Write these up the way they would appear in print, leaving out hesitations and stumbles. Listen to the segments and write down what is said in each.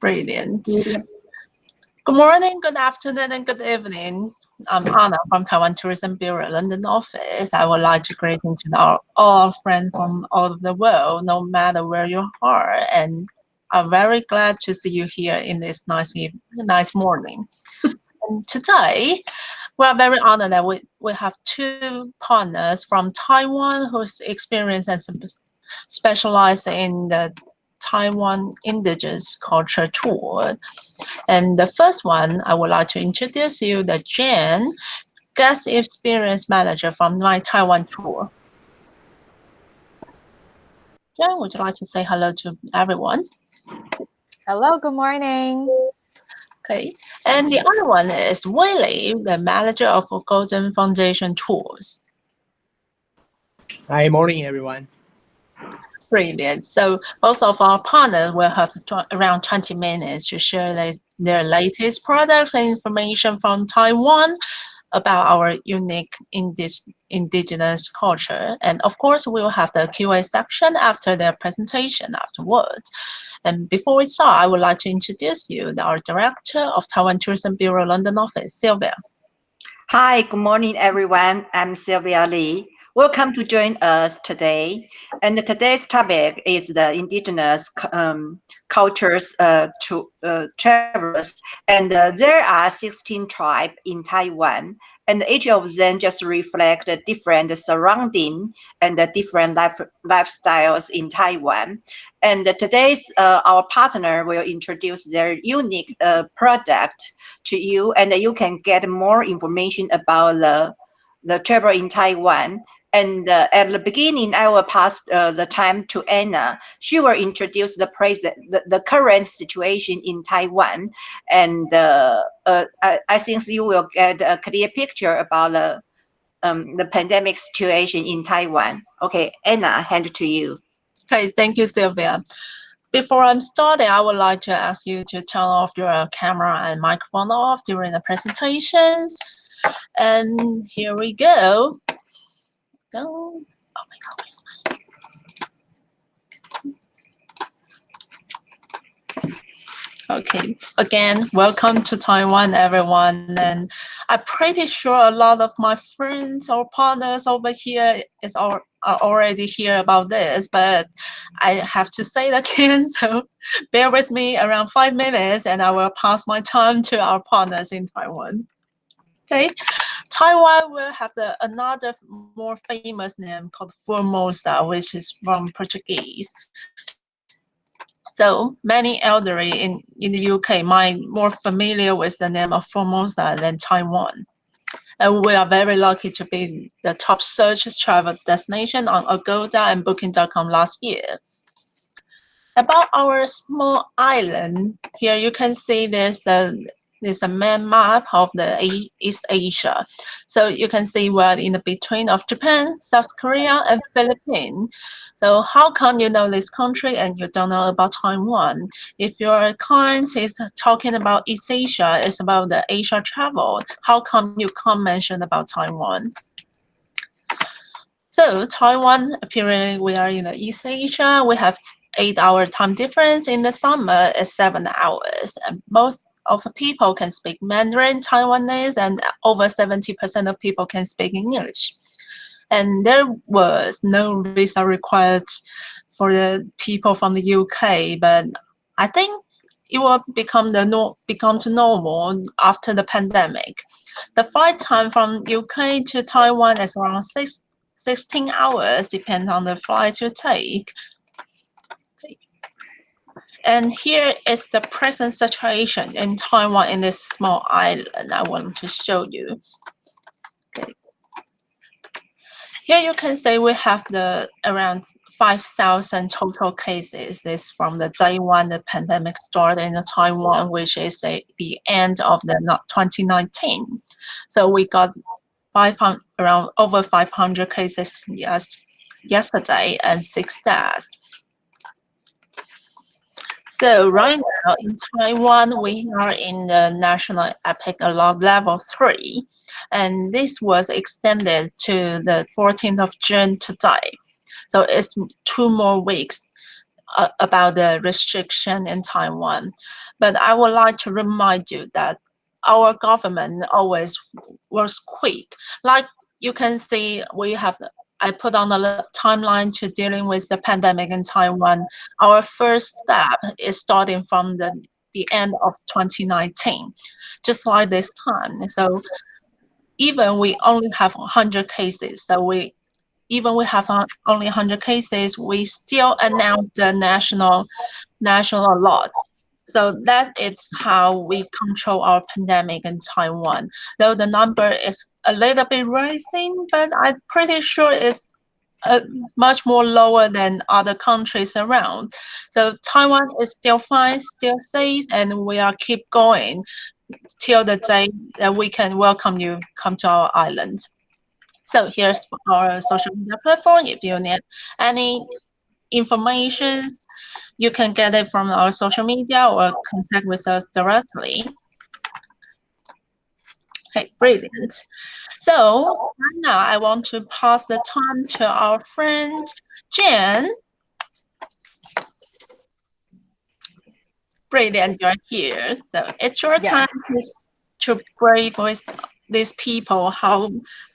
Brilliant. Good morning, good afternoon, and good evening. I'm Anna from Taiwan Tourism Bureau, London office. I would like to greet all our friends from all over the world, no matter where you are. And I'm very glad to see you here in this nice morning. And today, we are very honored that we have two partners from Taiwan whose experience and specialize in the Taiwan Indigenous culture tour. And the first one, I would like to introduce you the Jen, guest experience manager from my Taiwan tour. Jen, would you like to say hello to everyone? Hello, good morning. Okay, and the other one is Willie, the manager of Golden Foundation Tours. Hi, morning, everyone. Brilliant. So both of our partners will have around 20 minutes to share their latest products and information from Taiwan about our unique indigenous culture. And of course, we will have the Q&A section after their presentation afterwards. And before we start, I would like to introduce you our Director of Taiwan Tourism Bureau London office, Sylvia. Hi, good morning, everyone. I'm Sylvia Lee. Welcome to join us today. And today's topic is the indigenous cultures to travelers. And there are 16 tribes in Taiwan, and each of them just reflect the different surrounding and the different lifestyles in Taiwan. And today's our partner will introduce their unique product to you, and you can get more information about the travel in Taiwan. And at the beginning, I will pass the time to Anna. She will introduce the current situation in Taiwan, and I think you will get a clear picture about the pandemic situation in Taiwan. Okay, Anna, hand it to you. Okay, thank you, Sylvia. Before I'm starting, I would like to ask you to turn off your camera and microphone off during the presentations. And here we go. Oh my God, where's my... Okay, again, welcome to Taiwan, everyone. And I'm pretty sure a lot of my friends or partners over here are already hear about this, but I have to say it again, so bear with me around 5 minutes and I will pass my time to our partners in Taiwan. Okay, Taiwan will have another more famous name called Formosa, which is from Portuguese. So many elderly in the UK might more familiar with the name of Formosa than Taiwan. And we are very lucky to be the top search travel destination on Agoda and Booking.com last year. About our small island, here you can see there's a main map of the East Asia. So you can see we're in the between of Japan, South Korea, and Philippines. So how come you know this country and you don't know about Taiwan? If your client is talking about East Asia, it's about the Asia travel, how come you can't mention about Taiwan? So Taiwan, apparently we are in the East Asia. We have 8-hour time difference. In the summer, it's 7 hours. And most of the people can speak Mandarin, Taiwanese, and over 70% of people can speak English. And there was no visa required for the people from the UK, but I think it will become to normal after the pandemic. The flight time from UK to Taiwan is around 16 hours, depending on the flight you take. And here is the present situation in Taiwan in this small island I want to show you. Okay. Here you can see we have around 5,000 total cases. This from the day when the pandemic started in Taiwan, which is the end of the 2019. So we got around over 500 cases yesterday and 6 deaths. So right now in Taiwan, we are in the national epic alert level 3, and this was extended to the 14th of June today. So it's 2 more weeks about the restriction in Taiwan. But I would like to remind you that our government always works quick. Like you can see, I put on the timeline to dealing with the pandemic in Taiwan. Our first step is starting from the end of 2019, just like this time. So even we only have 100 cases, even we have only 100 cases, we still announce the national alert. So that is how we control our pandemic in Taiwan. Though the number is a little bit rising, but I'm pretty sure it's much more lower than other countries around. So Taiwan is still fine, still safe, and we are keep going till the day that we can welcome you come to our island. So here's our social media platform. If you need any information, you can get it from our social media or contact with us directly. Okay, brilliant. So now I want to pass the time to our friend Jen. Brilliant, you're here. So it's your time to brave with these people how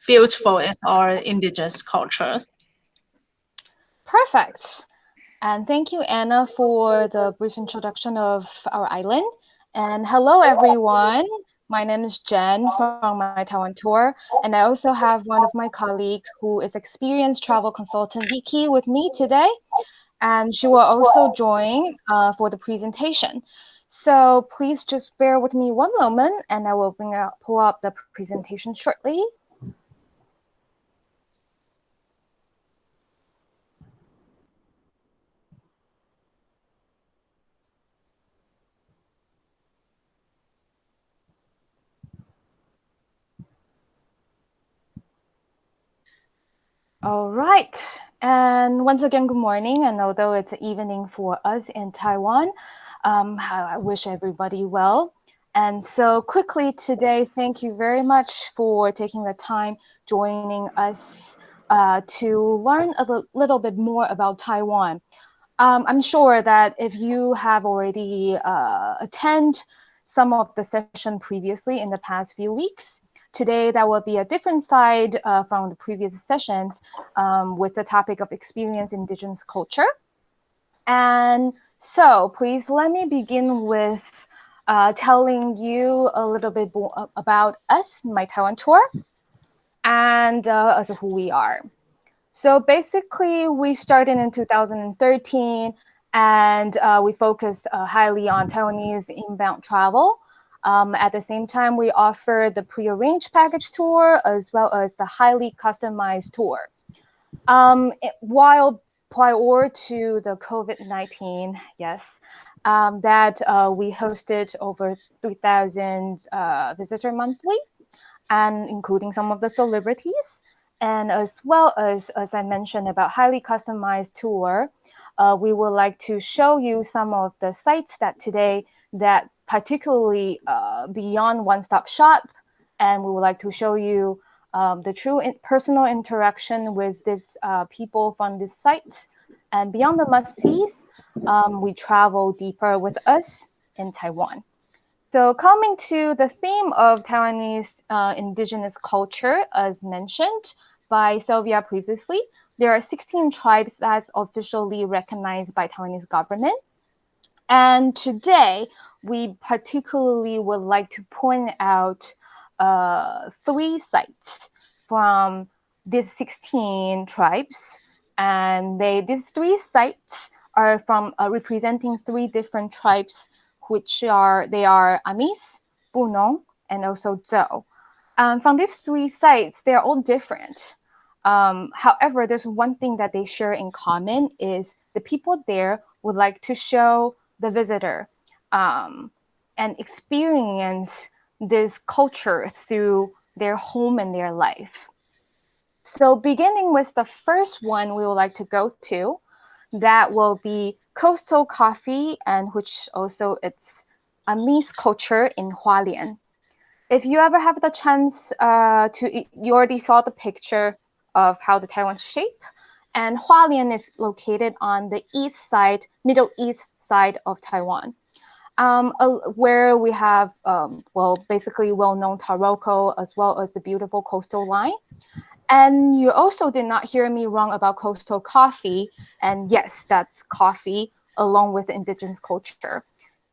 beautiful is our indigenous culture. Perfect. And thank you, Anna, for the brief introduction of our island. And hello, everyone. My name is Jen from my Taiwan tour. And I also have one of my colleagues who is experienced travel consultant, Vicky, with me today. And she will also join for the presentation. So please just bear with me one moment and I will pull up the presentation shortly. All right. And once again, good morning. And although it's evening for us in Taiwan, I wish everybody well. And so quickly today, thank you very much for taking the time joining us to learn a little bit more about Taiwan. I'm sure that if you have already attended some of the session previously in the past few weeks, today that will be a different side from the previous sessions with the topic of experience indigenous culture. And so please let me begin with telling you a little bit more about us, my Taiwan tour, and as who we are. So basically, we started in 2013, and we focus highly on Taiwanese inbound travel. At the same time, we offer the pre-arranged package tour as well as the highly customized tour. While prior to the COVID-19, yes, that we hosted over 3,000 visitor monthly, and including some of the celebrities. And as well as I mentioned about highly customized tour, we would like to show you some of the sites that today that particularly beyond one-stop shop. And we would like to show you the true personal interaction with these people from this site. And beyond the must-sees, we travel deeper with us in Taiwan. So coming to the theme of Taiwanese indigenous culture, as mentioned by Sylvia previously, there are 16 tribes that's officially recognized by Taiwanese government. And today, we particularly would like to point out 3 sites from these 16 tribes. And these 3 sites are from representing 3 different tribes, which they are Amis, Bunong, and also Zhou. From these 3 sites, they're all different. However, there's one thing that they share in common is the people there would like to show the visitor and experience this culture through their home and their life. So beginning with the first one we would like to go to, that will be coastal coffee, and which also it's Amis culture in Hualien. If you ever have the chance you already saw the picture of how the Taiwan's shape, And Hualien is located on the middle east side of Taiwan, where we have, basically well-known Taroko, as well as the beautiful coastal line. And you also did not hear me wrong about coastal coffee. And yes, that's coffee along with indigenous culture.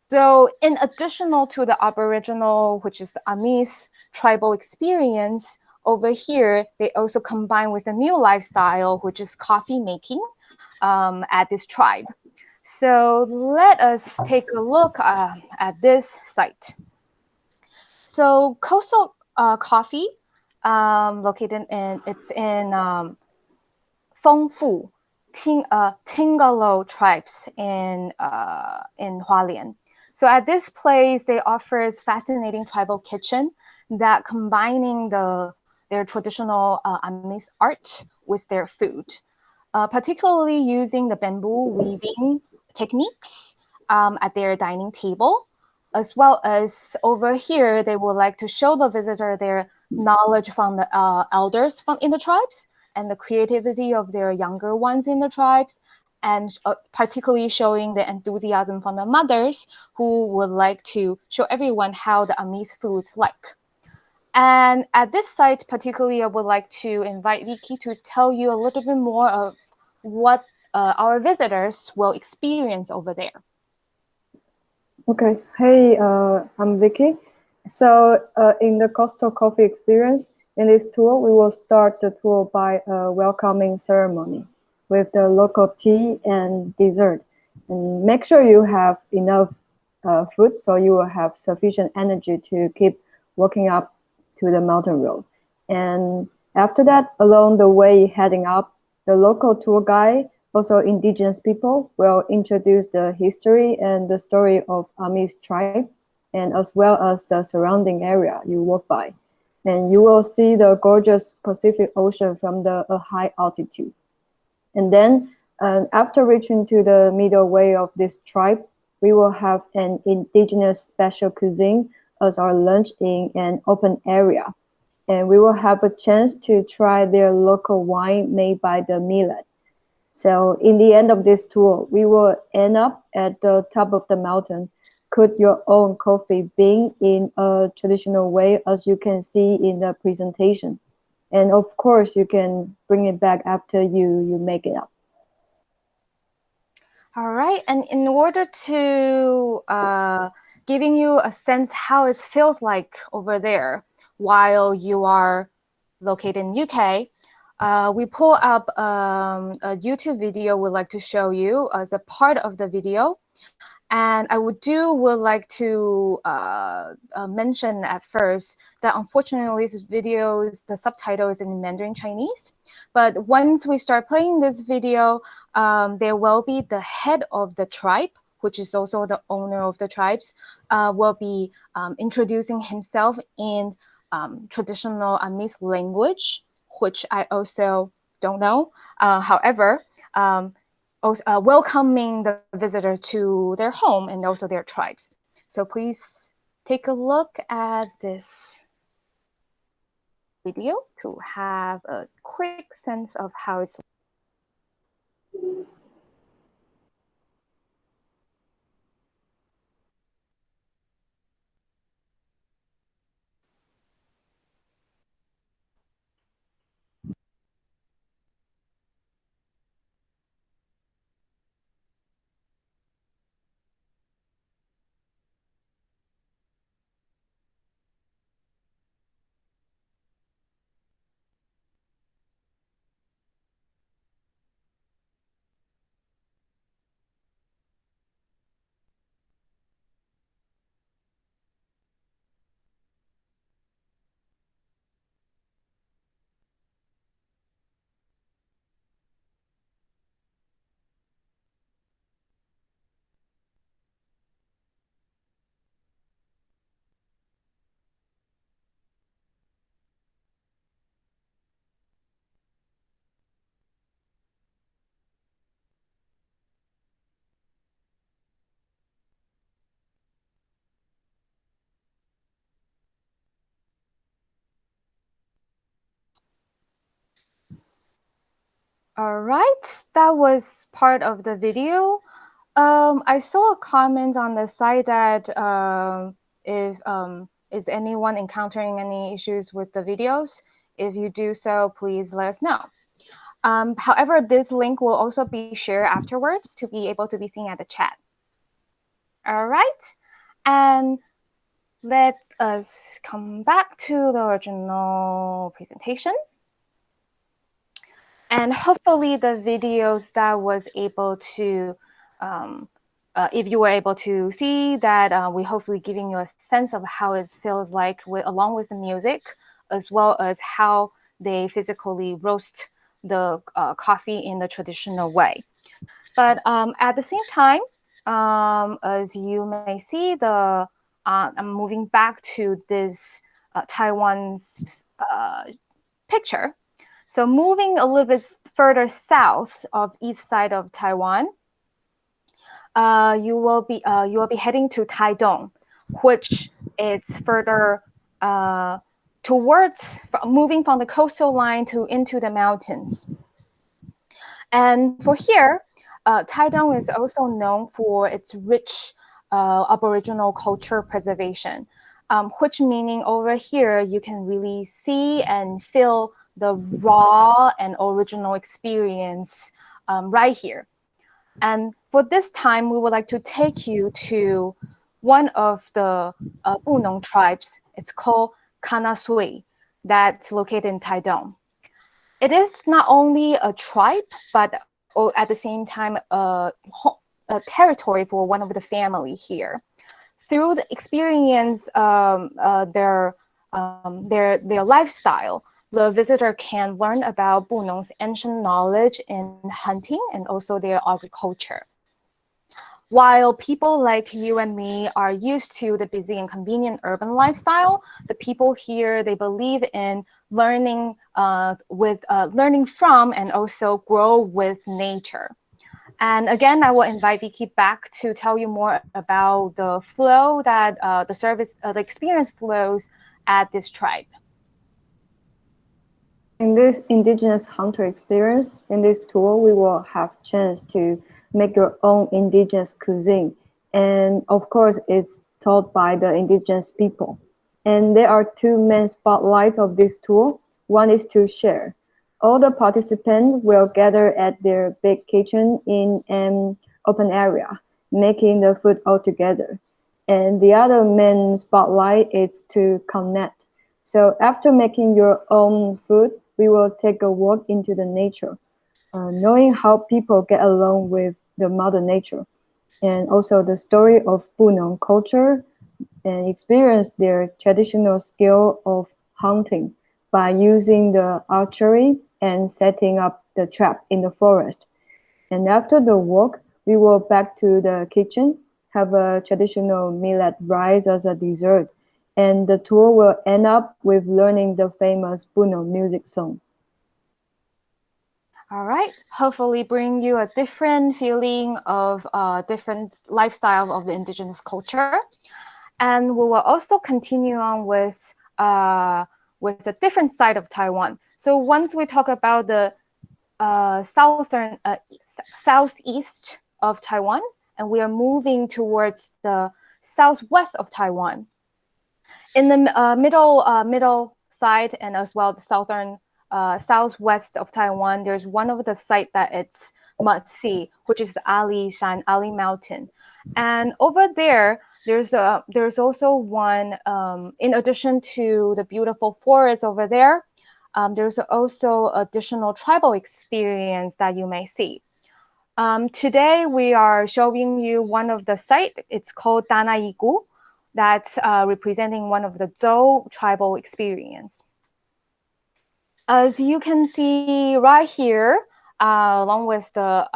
So in additional to the Aboriginal, which is the Amis tribal experience, over here, they also combine with the new lifestyle, which is coffee making at this tribe. So let us take a look at this site. So coastal coffee, located in Fengfu, Tingalo tribes in Hualien. So at this place, they offers fascinating tribal kitchen that combining their traditional Amis art with their food, particularly using the bamboo weaving techniques at their dining table, as well as over here, they would like to show the visitor their knowledge from the elders in the tribes and the creativity of their younger ones in the tribes, and particularly showing the enthusiasm from the mothers who would like to show everyone how the Amis foods like. And at this site, particularly, I would like to invite Vicky to tell you a little bit more of what our visitors will experience over there. Okay. Hey, I'm Vicky. So in the coastal coffee experience, in this tour, we will start the tour by a welcoming ceremony with the local tea and dessert. And make sure you have enough food so you will have sufficient energy to keep walking up to the mountain road. And after that, along the way heading up, the local tour guide, also indigenous people, will introduce the history and the story of Amis tribe, and as well as the surrounding area you walk by. And you will see the gorgeous Pacific Ocean from a high altitude. And then after reaching to the middle way of this tribe, we will have an indigenous special cuisine as our lunch in an open area. And we will have a chance to try their local wine made by the millet. So in the end of this tour, we will end up at the top of the mountain, cook your own coffee bean in a traditional way, as you can see in the presentation. And of course, you can bring it back after you make it up. All right, and in order to giving you a sense how it feels like over there while you are located in UK, we pull up a YouTube video we'd like to show you as a part of the video. And I would like to mention at first that unfortunately this the subtitle is in Mandarin Chinese. But once we start playing this video, there will be the head of the tribe, which is also the owner of the tribes, will be introducing himself in traditional Amis language, which I also don't know. However, welcoming the visitor to their home and also their tribes. So please take a look at this video to have a quick sense of how it's. All right, that was part of the video. I saw a comment on the site that if is anyone encountering any issues with the videos? If you do so, please let us know. However, this link will also be shared afterwards to be able to be seen at the chat. All right, and let us come back to the original presentation. And hopefully the videos that was able to, if you were able to see that, we hopefully giving you a sense of how it feels like along with the music, as well as how they physically roast the coffee in the traditional way. But at the same time, as you may see, I'm moving back to this Taiwan's picture. So moving a little bit further south of east side of Taiwan, you will be heading to Taidong, which is further towards moving from the coastal line into the mountains. And for here, Taidong is also known for its rich Aboriginal culture preservation, which meaning over here you can really see and feel the raw and original experience right here. And for this time, we would like to take you to one of the Bunong tribes. It's called Kanasui, that's located in Taidong. It is not only a tribe, but at the same time a territory for one of the family here. Through the experience, their lifestyle, the visitor can learn about Bunong's ancient knowledge in hunting and also their agriculture. While people like you and me are used to the busy and convenient urban lifestyle, the people here, they believe in learning learning from and also grow with nature. And again, I will invite Vicky back to tell you more about the flow that the experience flows at this tribe. In this Indigenous hunter experience, in this tour, we will have chance to make your own Indigenous cuisine. And of course, it's taught by the Indigenous people. And there are two main spotlights of this tour. One is to share. All the participants will gather at their big kitchen in an open area, making the food all together. And the other main spotlight is to connect. So after making your own food, we will take a walk into the nature, knowing how people get along with the mother nature, and also the story of Bunong culture, and experience their traditional skill of hunting by using the archery and setting up the trap in the forest. And after the walk, we will back to the kitchen, have a traditional millet rice as a dessert, and the tour will end up with learning the famous Bunong music song. All right, hopefully bring you a different feeling of different lifestyle of the Indigenous culture. And we will also continue on with a different side of Taiwan. So once we talk about the southeast of Taiwan, and we are moving towards the southwest of Taiwan. In the middle side and as well the southwest of Taiwan, there's one of the site that it's must see, which is the Ali Mountain. And over there, there's also one, in addition to the beautiful forest over there, there's also additional tribal experience that you may see. Today, we are showing you one of the site. It's called Danaigu. That's representing one of the Zhou tribal experience. As you can see right here, along with the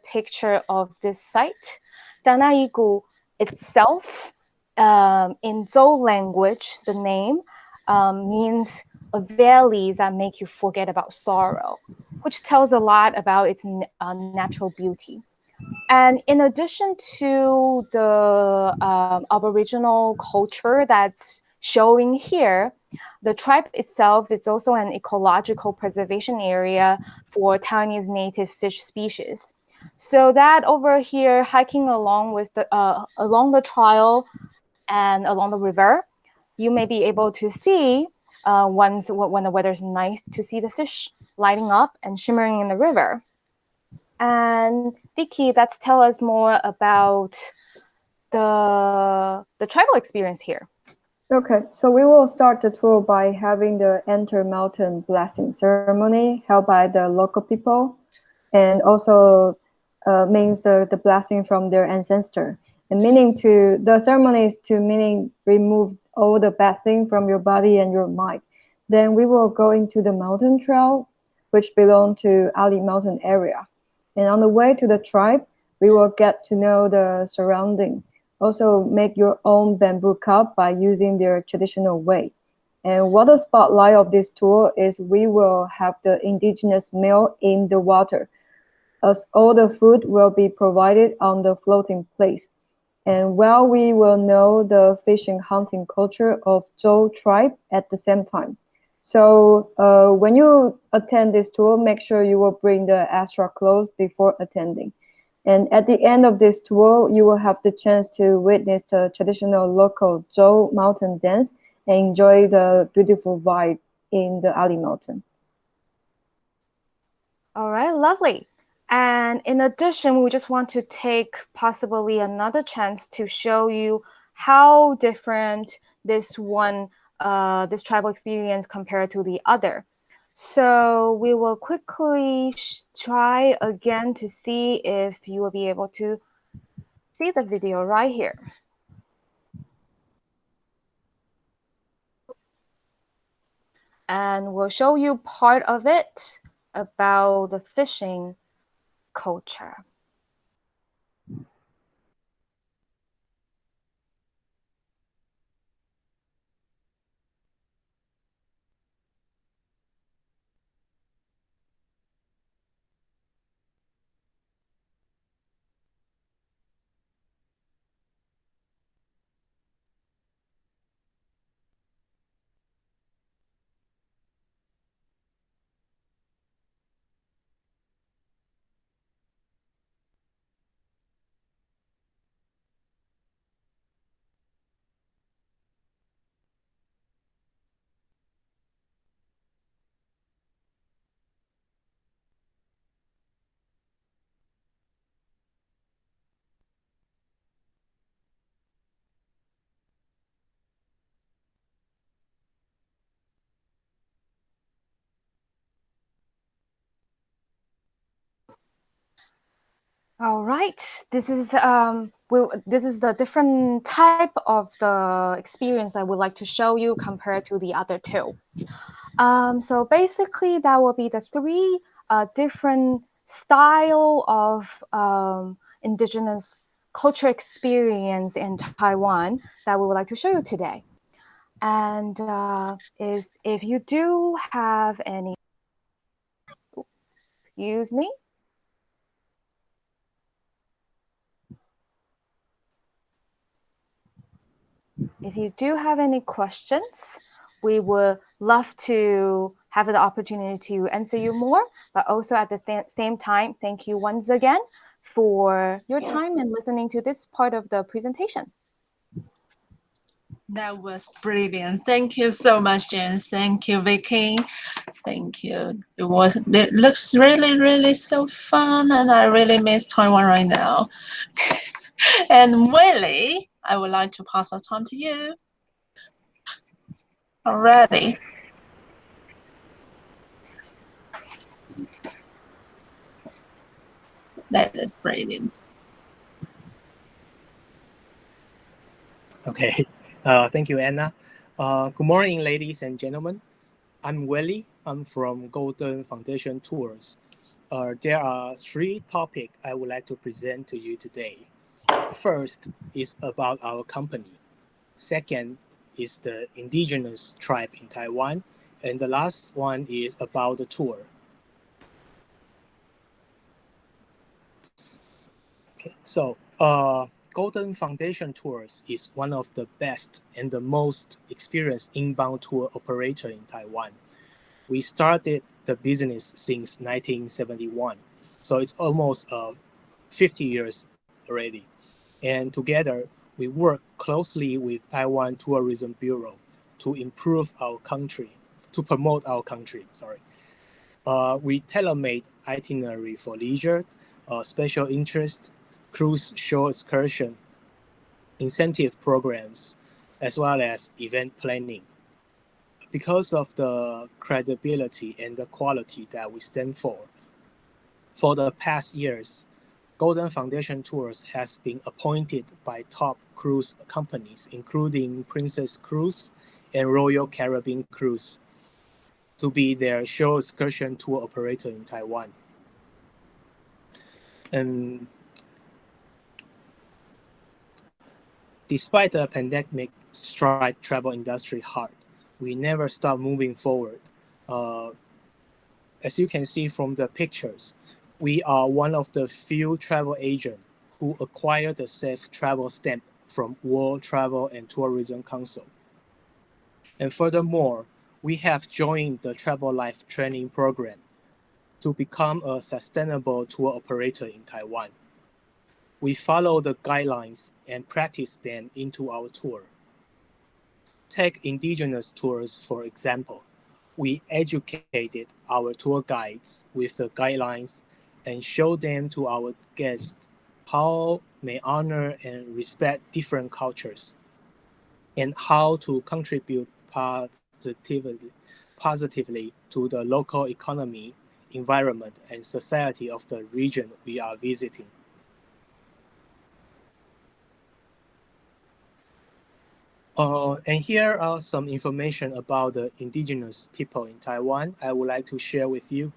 picture of this site, Danaigu itself, in Zhou language, the name means a valley that make you forget about sorrow, which tells a lot about its natural beauty. And in addition to the Aboriginal culture that's showing here, The tribe itself is also an ecological preservation area for Taiwanese native fish species. So that over here, hiking along the trail and along the river, you may be able to see when the weather's nice to see the fish lighting up and shimmering in the river. And Vicky, let's tell us more about the tribal experience here. Okay, so we will start the tour by having the Enter Mountain blessing ceremony held by the local people, and also means the blessing from their ancestor. And meaning to the ceremony is to meaning remove all the bad thing from your body and your mind. Then we will go into the mountain trail, which belong to Ali Mountain area. And on the way to the tribe, we will get to know the surrounding. Also make your own bamboo cup by using their traditional way. And what the spotlight of this tour is we will have the indigenous meal in the water, as all the food will be provided on the floating place. And while we will know the fishing hunting culture of Zhou tribe at the same time. So when you attend this tour, make sure you will bring the extra clothes before attending. And at the end of this tour, you will have the chance to witness the traditional local Zhou mountain dance and enjoy the beautiful vibe in the Ali Mountain. All right, lovely. And in addition, we just want to take possibly another chance to show you how different this tribal experience compared to the other. So we will quickly try again to see if you will be able to see the video right here. And we'll show you part of it about the fishing culture. All right, this is the different type of the experience I would like to show you compared to the other two. So basically, that will be the three different style of indigenous culture experience in Taiwan that we would like to show you today. And is if you do have any, excuse me. If you do have any questions, we would love to have the opportunity to answer you more, but also at the same time, thank you once again for your time and listening to this part of the presentation. That was brilliant. Thank you so much, James. Thank you, Vicky. Thank you. It looks really, really so fun, and I really miss Taiwan right now. And Willie, I would like to pass the time to you. Already. That is brilliant. Okay, thank you, Anna. Good morning, ladies and gentlemen. I'm Willie. I'm from Golden Foundation Tours. There are three topics I would like to present to you today. First is about our company. Second is the indigenous tribe in Taiwan. And the last one is about the tour. Okay, so Golden Foundation Tours is one of the best and the most experienced inbound tour operator in Taiwan. We started the business since 1971, so it's almost 50 years already. And together, we work closely with Taiwan Tourism Bureau to improve our country, to promote our country, we tailor-made itinerary for leisure, special interest, cruise shore excursion, incentive programs, as well as event planning. Because of the credibility and the quality that we stand for the past years, Golden Foundation Tours has been appointed by top cruise companies, including Princess Cruise and Royal Caribbean Cruise, to be their shore excursion tour operator in Taiwan. And despite the pandemic strike travel industry hard, we never stop moving forward. As you can see from the pictures, we are one of the few travel agents who acquired the Safe Travel Stamp from World Travel and Tourism Council. And furthermore, we have joined the Travel Life Training Program to become a sustainable tour operator in Taiwan. We follow the guidelines and practice them into our tour. Take Indigenous tours, for example. We educated our tour guides with the guidelines and show them to our guests how may honor and respect different cultures and how to contribute positively to the local economy, environment, and society of the region we are visiting. And here are some information about the indigenous people in Taiwan I would like to share with you.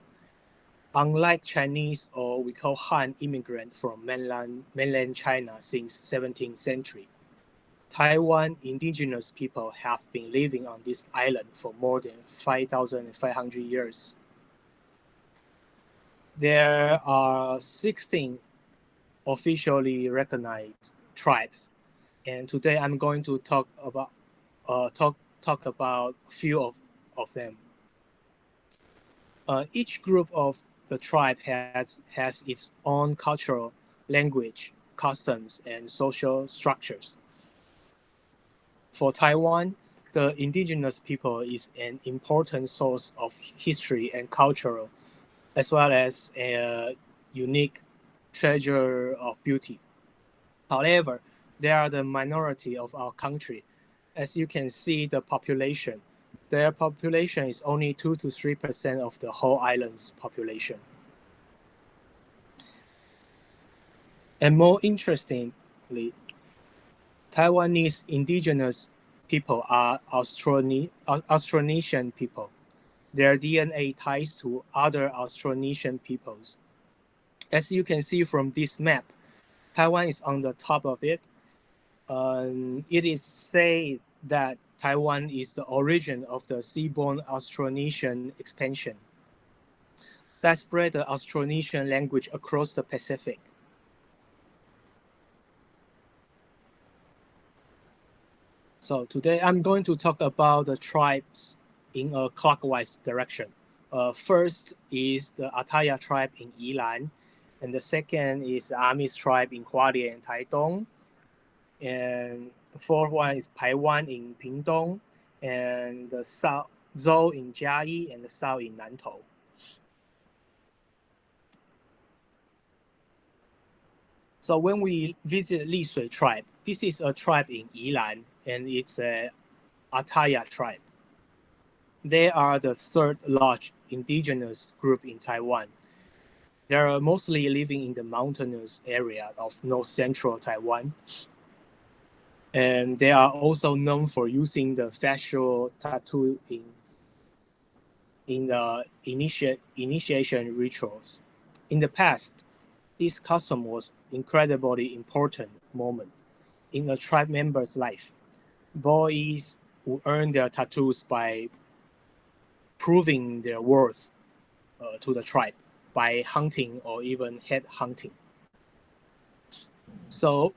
Unlike Chinese, or we call Han immigrant from mainland China since 17th century, Taiwan indigenous people have been living on this island for more than 5,500 years. There are 16 officially recognized tribes, and today I'm going to talk about a few of them. Each group of the tribe has its own cultural, language, customs, and social structures. For Taiwan, the indigenous people is an important source of history and cultural, as well as a unique treasure of beauty. However, they are the minority of our country. As you can see, their population is only 2 to 3% of the whole island's population. And more interestingly, Taiwanese indigenous people are Austronesian people. Their DNA ties to other Austronesian peoples. As you can see from this map, Taiwan is on the top of it. It is said that Taiwan is the origin of the seaborne Austronesian expansion that spread the Austronesian language across the Pacific. So today I'm going to talk about the tribes in a clockwise direction. First is the Ataya tribe in Yilan, and the second is the Amis tribe in Hualien and Taitung, and the fourth one is Paiwan in Pingtung, and the Zhou in Jiayi, and the Sao in Nantou. So when we visit Li Sui tribe, this is a tribe in Yilan, and it's a Ataya tribe. They are the third large indigenous group in Taiwan. They are mostly living in the mountainous area of north-central Taiwan. And they are also known for using the facial tattoo in the initiation rituals. In the past, this custom was incredibly important moment in a tribe member's life. Boys who earn their tattoos by proving their worth to the tribe by hunting or even head hunting. So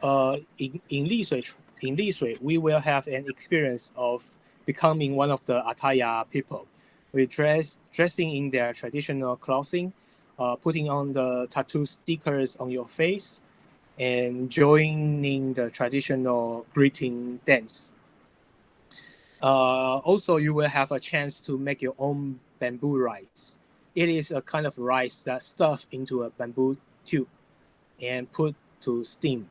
in Lishui, we will have an experience of becoming one of the Ataya people. We dressing in their traditional clothing, putting on the tattoo stickers on your face, and joining the traditional greeting dance. Also, you will have a chance to make your own bamboo rice. It is a kind of rice that's stuffed into a bamboo tube and put to steam.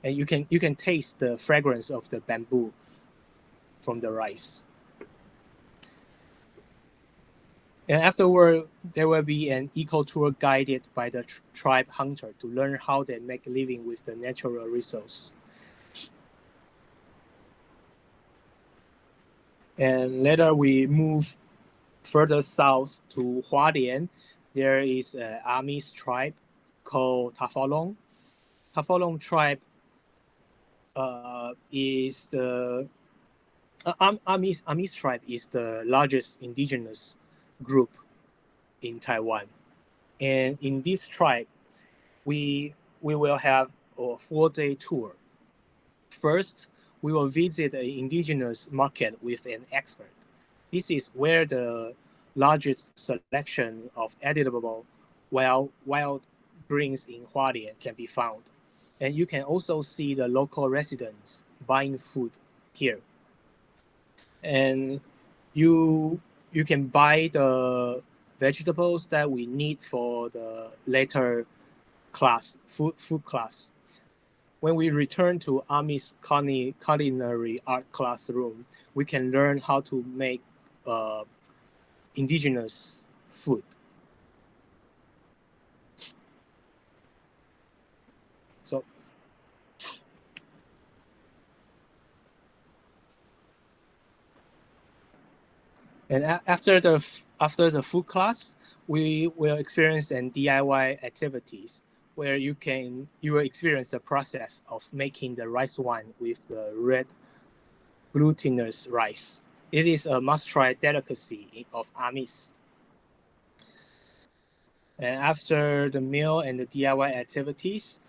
And you can taste the fragrance of the bamboo from the rice. And afterward, there will be an eco tour guided by the tribe hunter to learn how they make a living with the natural resource. And later we move further south to Hualien. There is an Amis tribe called Tafalong. Tafalong tribe is the Amis tribe is the largest indigenous group in Taiwan. And in this tribe, we will have a 4-day tour. First, we will visit an indigenous market with an expert. This is where the largest selection of edible wild greens in Hualien can be found. And you can also see the local residents buying food here. And you can buy the vegetables that we need for the later class, food class. When we return to Amis culinary art classroom, we can learn how to make indigenous food. So, and after the food class, we will experience an DIY activities where you will experience the process of making the rice wine with the red glutinous rice. It is a must-try delicacy of Amis. And after the meal and the DIY activities,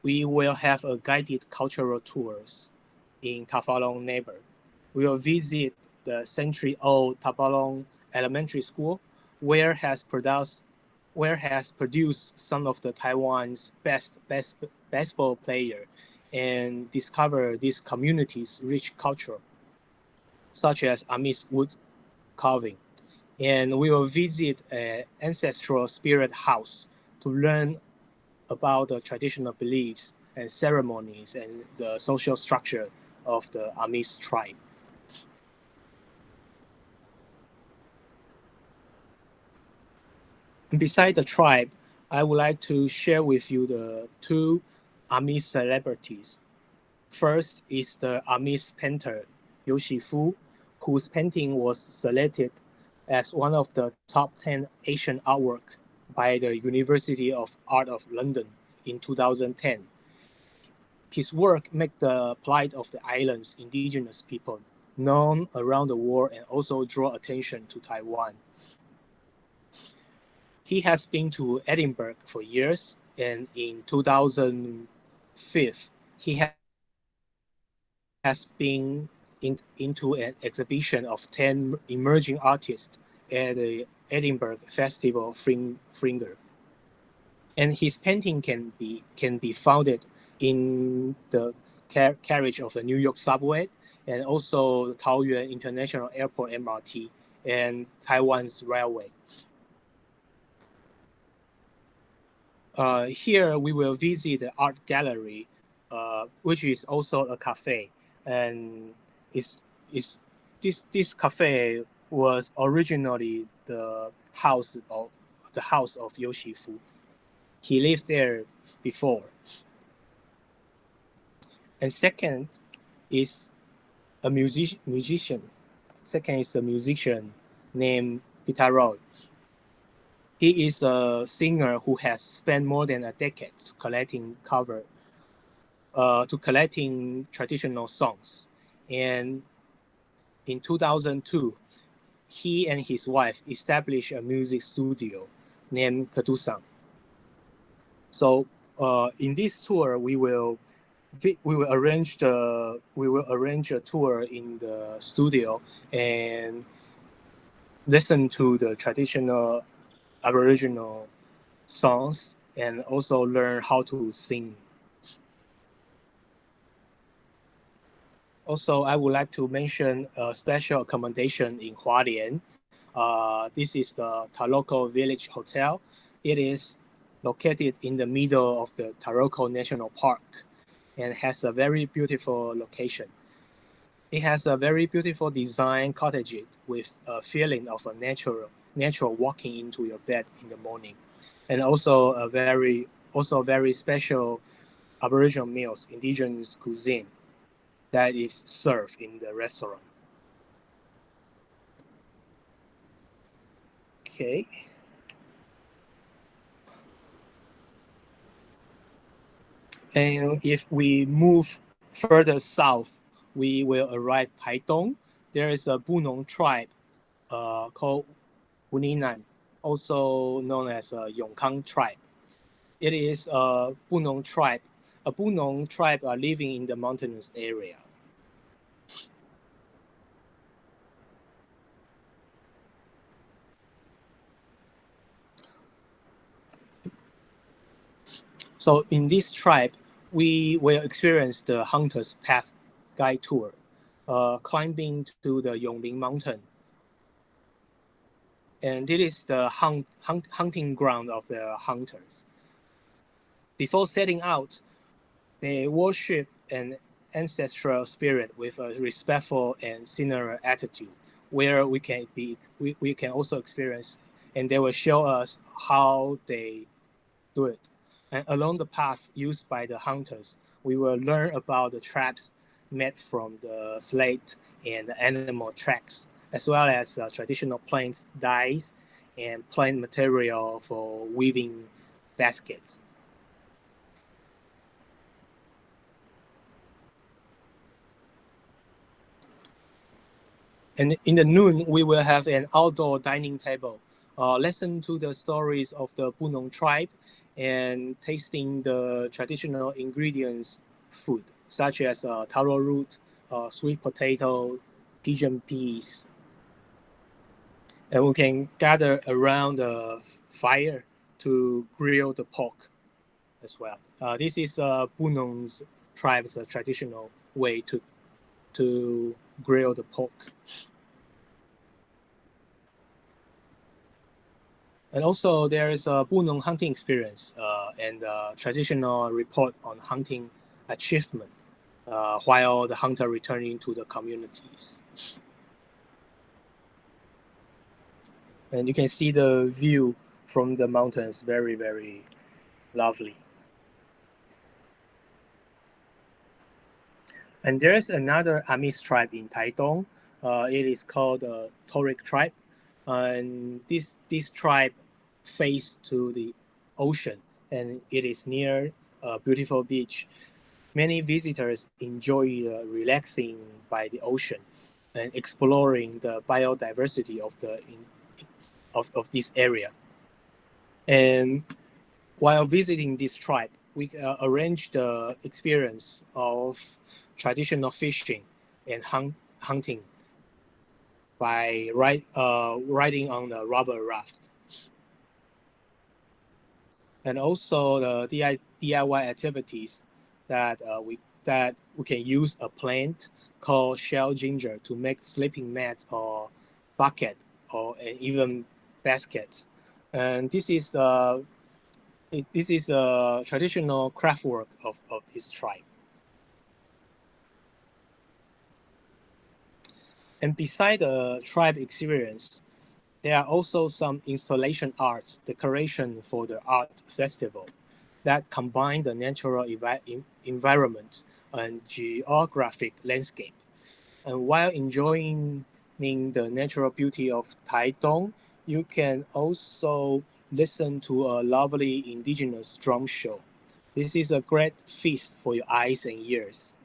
we will have a guided cultural tours in Tafalong neighbor. We will visit the century-old Tafalong Elementary School, where has produced some of the Taiwan's best baseball player, and discover this community's rich culture, such as Amis wood carving. And we will visit an ancestral spirit house to learn about the traditional beliefs and ceremonies and the social structure of the Amis tribe. Beside the tribe, I would like to share with you the two Amis celebrities. First is the Amis painter, Liu Shifu, whose painting was selected as one of the top 10 Asian artwork by the University of Art of London in 2010. His work made the plight of the island's indigenous people known around the world and also draw attention to Taiwan. He has been to Edinburgh for years, and in 2005, he has been into an exhibition of 10 emerging artists at the Edinburgh Festival Fringer. And his painting can be found in the carriage of the New York subway, and also the Taoyuan International Airport MRT, and Taiwan's railway. Here we will visit the art gallery, which is also a cafe, and this cafe was originally the house of Yoshifu. He lived there before. And second is a musician. Second is a musician named Pitaro. He is a singer who has spent more than a decade collecting traditional songs. And in 2002, he and his wife established a music studio named Kedusan. So in this tour, we will arrange a tour in the studio and listen to the traditional Aboriginal songs and also learn how to sing. Also, I would like to mention a special accommodation in Hualien. This is the Taroko Village Hotel. It is located in the middle of the Taroko National Park and has a very beautiful location. It has a very beautiful design cottage with a feeling of a natural walking into your bed in the morning, and also a very special Aboriginal meals, indigenous cuisine that is served in the restaurant. Okay. And if we move further south, we will arrive Taitung. There is a Bunong tribe called Uninan, also known as a Yongkang tribe. It is a Bunong tribe. A Bunong tribe are living in the mountainous area. So in this tribe, we will experience the Hunter's Path guide tour, climbing to the Yongling Mountain. And it is the hunting ground of the hunters. Before setting out, they worship an ancestral spirit with a respectful and similar attitude, where we can also experience, and they will show us how they do it. And along the path used by the hunters, we will learn about the traps made from the slate and the animal tracks, as well as traditional plant dyes and plant material for weaving baskets. And in the noon, we will have an outdoor dining table, listen to the stories of the Bunong tribe and tasting the traditional ingredients food, such as taro root, sweet potato, pigeon peas. And we can gather around the fire to grill the pork as well. This is Bunong's tribe's traditional way to grill the pork. And also there is a Bunong hunting experience and a traditional report on hunting achievement while the hunter returning to the communities. And you can see the view from the mountains, very, very lovely. And there is another Amis tribe in Taitung. It is called the Torik tribe. And this tribe face to the ocean, and it is near a beautiful beach. Many visitors enjoy relaxing by the ocean and exploring the biodiversity of this area. And while visiting this tribe, we arrange the experience of traditional fishing and hunting by riding on the rubber raft. And also the DIY activities that we can use a plant called shell ginger to make sleeping mats or bucket and even baskets. And this is a traditional craft work of this tribe. And beside the tribe experience, there are also some installation arts decoration for the art festival that combine the natural environment and geographic landscape. And while enjoying the natural beauty of Taitung, you can also listen to a lovely indigenous drum show. This is a great feast for your eyes and ears.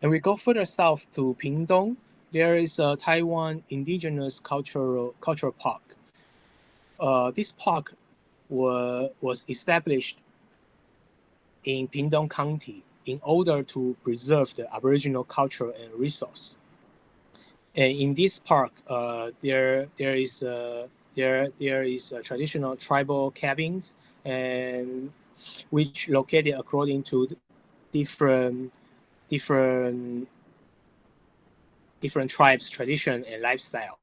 And we go further south to Pingdong. There is a Taiwan Indigenous Cultural Park. This park was established in Pingtung County in order to preserve the Aboriginal culture and resource. And in this park, there is traditional tribal cabins, and which located according to different tribes' tradition and lifestyle.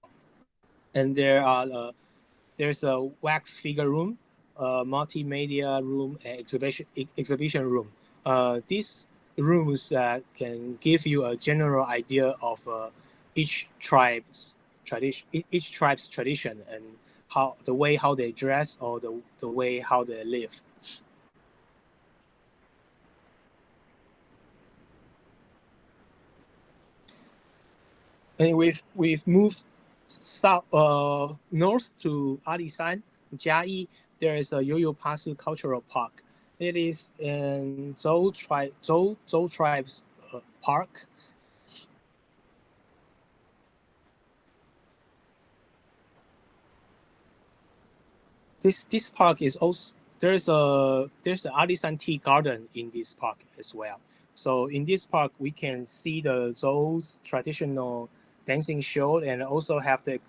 And there's a wax figure room, multimedia room, and exhibition room. These rooms can give you a general idea of each tribe's tradition and how they dress or the way how they live. And we've moved south north to Alishan, Jiayi. There is a Yoyo-Pasu Cultural Park. It is in Zhou tribes park. This park is also there's a Alishan tea garden in this park as well. So in this park we can see the Zhou's traditional dancing show and also have the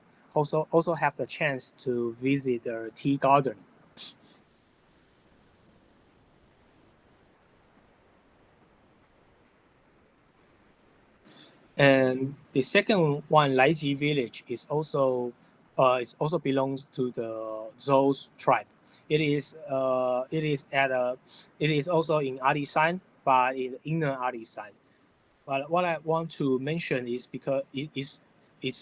chance to visit the tea garden. And the second one, Laiji village, is also belongs to the Zhou tribe. It is also in Alishan, but in inner Alishan. But what I want to mention is because it's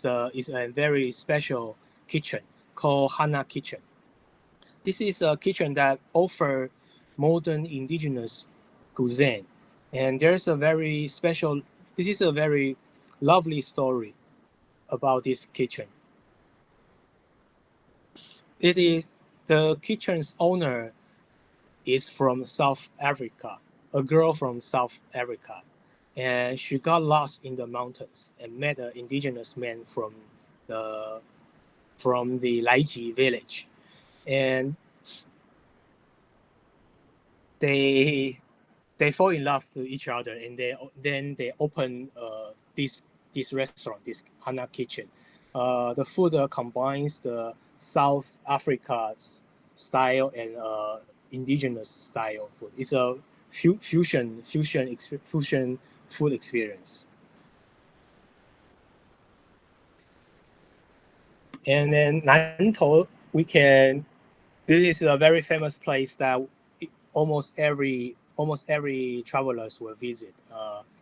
a very special kitchen called Hana Kitchen. This is a kitchen that offers modern indigenous cuisine, and there's a very special. This is a very lovely story about this kitchen. It is the kitchen's owner is from South Africa, a girl from South Africa, and she got lost in the mountains and met an indigenous man from the Laiji village, and they fall in love to each other, and then they open this restaurant, this Hana Kitchen. The food combines the South Africa style and indigenous style food. It's a fusion food experience. And then Nantou, this is a very famous place that almost every travelers will visit.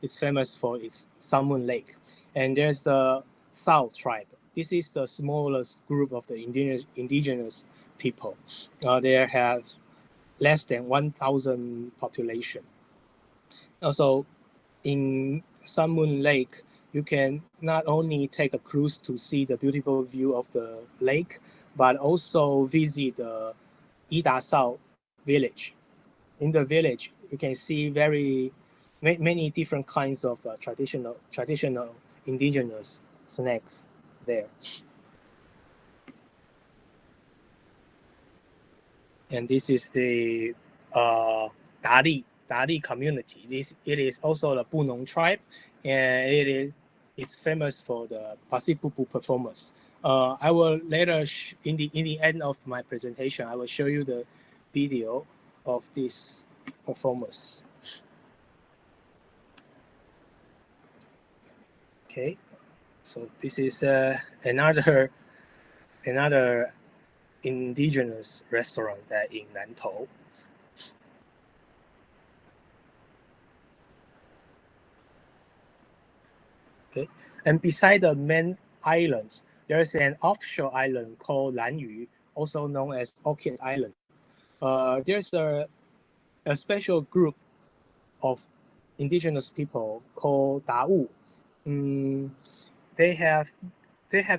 It's famous for its Salmon Lake, and there's the Thao tribe. This is the smallest group of the indigenous people. They have less than 1,000 population. Also, in Salmon Lake, you can not only take a cruise to see the beautiful view of the lake, but also visit the Ida Sao village. In the village, you can see many different kinds of traditional indigenous snacks there. And this is the Dali community. It is also the Bunong tribe, and it's famous for the Pasipupu performance. I will later in the end of my presentation, I will show you the video of this performance. Okay, so this is another indigenous restaurant that in Nantou. Okay, and beside the main islands, there is an offshore island called Lanyu, also known as Orchid Island. There's a special group of indigenous people called Da'u. They have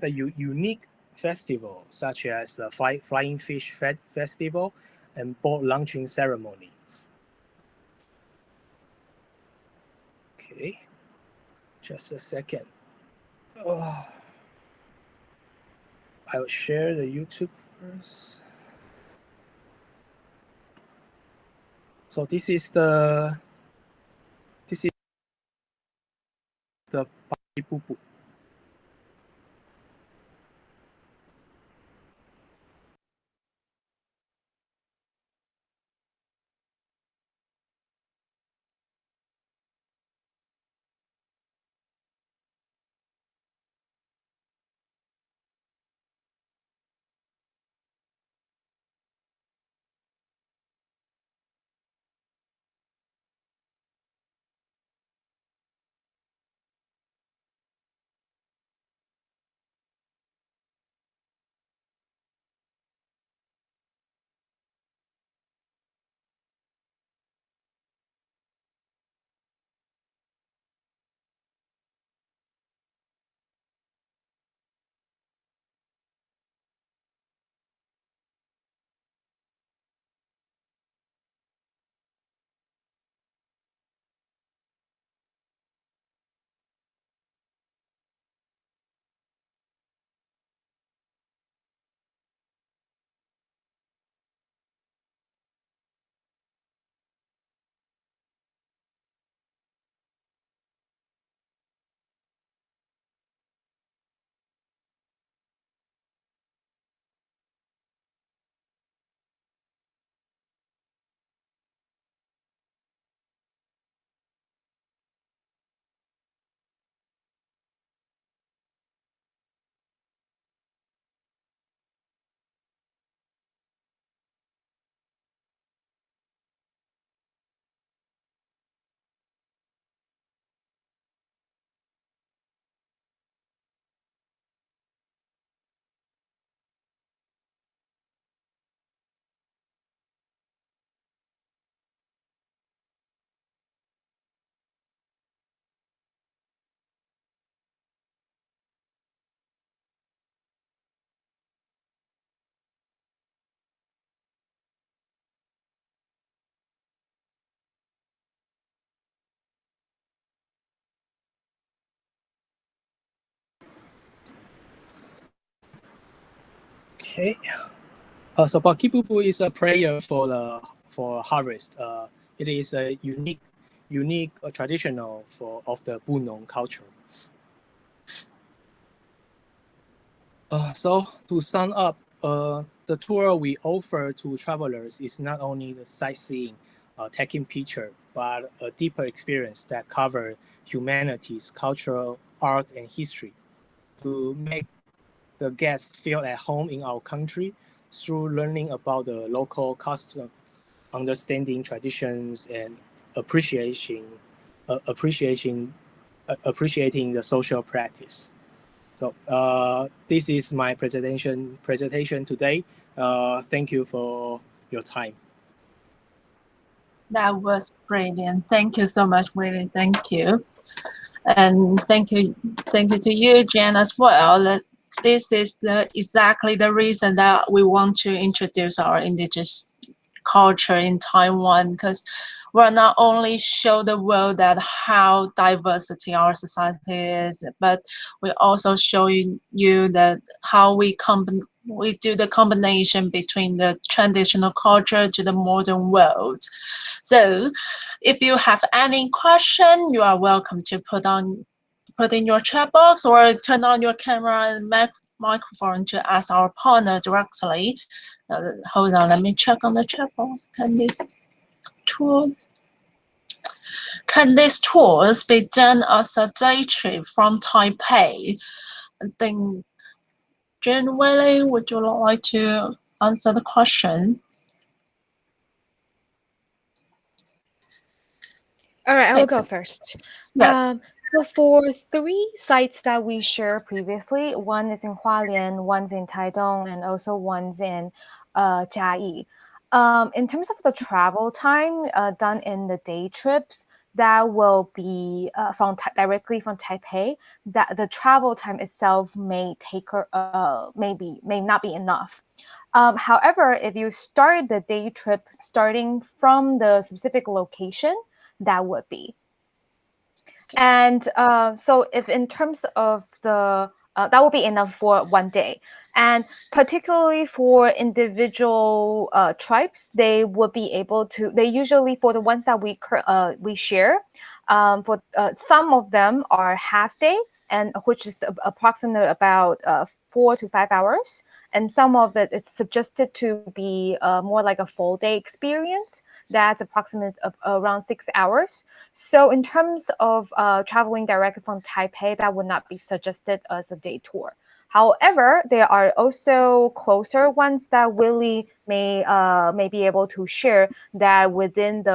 a unique festival such as the Flying Fish Festival and boat launching ceremony. Okay, just a second. I will share the YouTube first. So this is the Pupu. Okay. So Pakipupu is a prayer for harvest. It is a unique traditional of the Bunong culture. So to sum up, the tour we offer to travelers is not only the sightseeing, taking picture, but a deeper experience that covers humanities, cultural, art, and history to make the guests feel at home in our country through learning about the local custom, understanding traditions, and appreciating appreciating the social practice. So this is my presentation today. Thank you for your time. That was brilliant. Thank you so much, Willie. Thank you. And thank you to you, Jen, as well. This is exactly the reason that we want to introduce our indigenous culture in Taiwan, because we're not only show the world that how diversity our society is, but we also show you that how we do the combination between the traditional culture to the modern world. So if you have any question, you are welcome to put in your chat box or turn on your camera and microphone to ask our partner directly. Hold on, let me check on the chat box. Can these tours be done as a day trip from Taipei? I think, Jen, Willie, would you like to answer the question? All right, I will go first. Yeah. So for 3 sites that we shared previously, one is in Hualien, one's in Taitung, and also one's in Jiayi. In terms of the travel time done in the day trips, that will be directly from Taipei. That the travel time itself may not be enough. However, if you start the day trip starting from the specific location, that would be. And so if in terms of the that will be enough for one day. And particularly for individual tribes, they would be able to. They usually, for the ones that we share, for some of them are half day, and which is approximately about 4 to 5 hours. And some of it is suggested to be more like a full day experience. That's approximately around 6 hours. So in terms of traveling directly from Taipei, that would not be suggested as a day tour. However, there are also closer ones that Willie may be able to share that within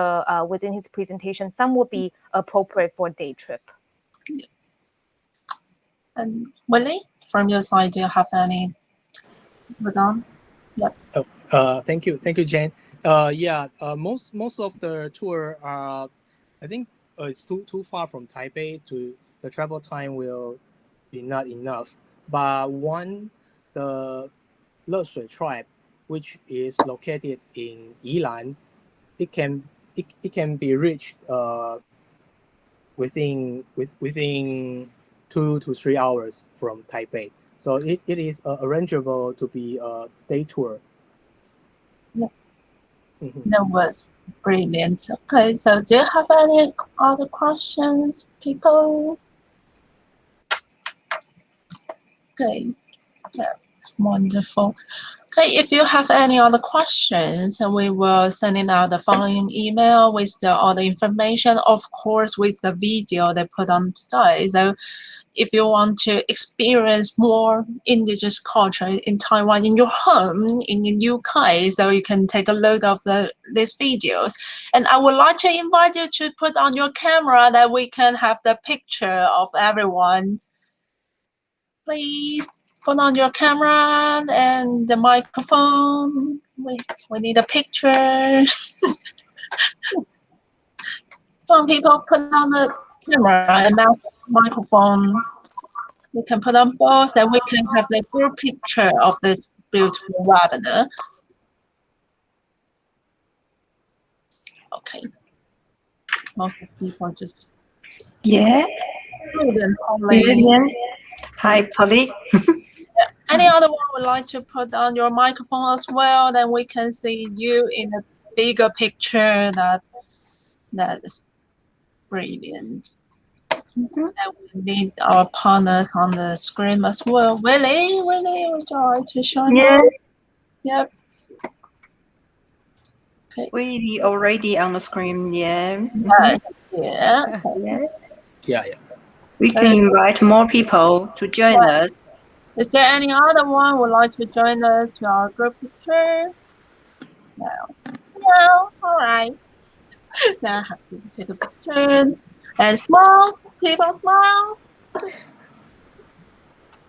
his presentation, some would be appropriate for a day trip. Yeah. And Willie, from your side, do you have any? Yep. Oh, thank you, Jane. Most of the tour are, I think, it's too far from Taipei. The travel time will be not enough. But the Leshui tribe, which is located in Yilan, it can be reached within 2 to 3 hours from Taipei. So it is arrangeable to be a day tour. Yeah. That was brilliant. Okay, so do you have any other questions, people? Okay, that's wonderful. Okay, if you have any other questions, we will send out the following email with all the information, of course, with the video they put on today. So if you want to experience more indigenous culture in Taiwan, in your home, in the UK, so you can take a look of these videos. And I would like to invite you to put on your camera that we can have the picture of everyone. Please put on your camera and the microphone. We need a picture. Some people put on the camera and microphone. We can put on both, and we can have the group picture of this beautiful webinar. Okay. Most of the people just Brilliant. Hi, Polly. Any other one would like to put on your microphone as well? Then we can see you in a bigger picture. That is brilliant. And we need our partners on the screen as well. Willie, would you like to show us? Yep. Okay. We already on the screen, Yeah. We can invite more people to join us. Is there any other one who would like to join us to our group picture? No. No. All right. Now I have to take a picture. And smile. People smile.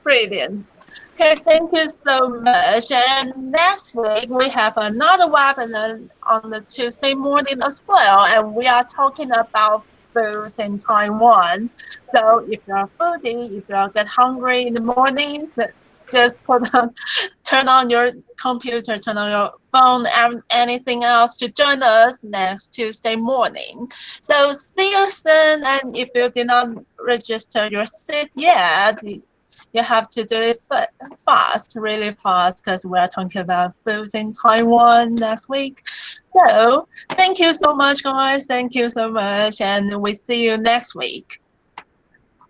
Brilliant. Okay, thank you so much. And next week we have another webinar on the Tuesday morning as well, and we are talking about foods in Taiwan. So if you're a foodie, if you get hungry in the mornings, just turn on your computer, turn on your phone, and anything else to join us next Tuesday morning. So see you soon. And if you did not register your seat yet, you have to do it fast, really fast, because we're talking about food in Taiwan next week. So thank you so much, guys. Thank you so much. And we see you next week.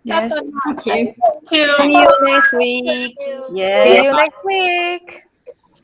Yes. Thank you. See you next week. See you next week.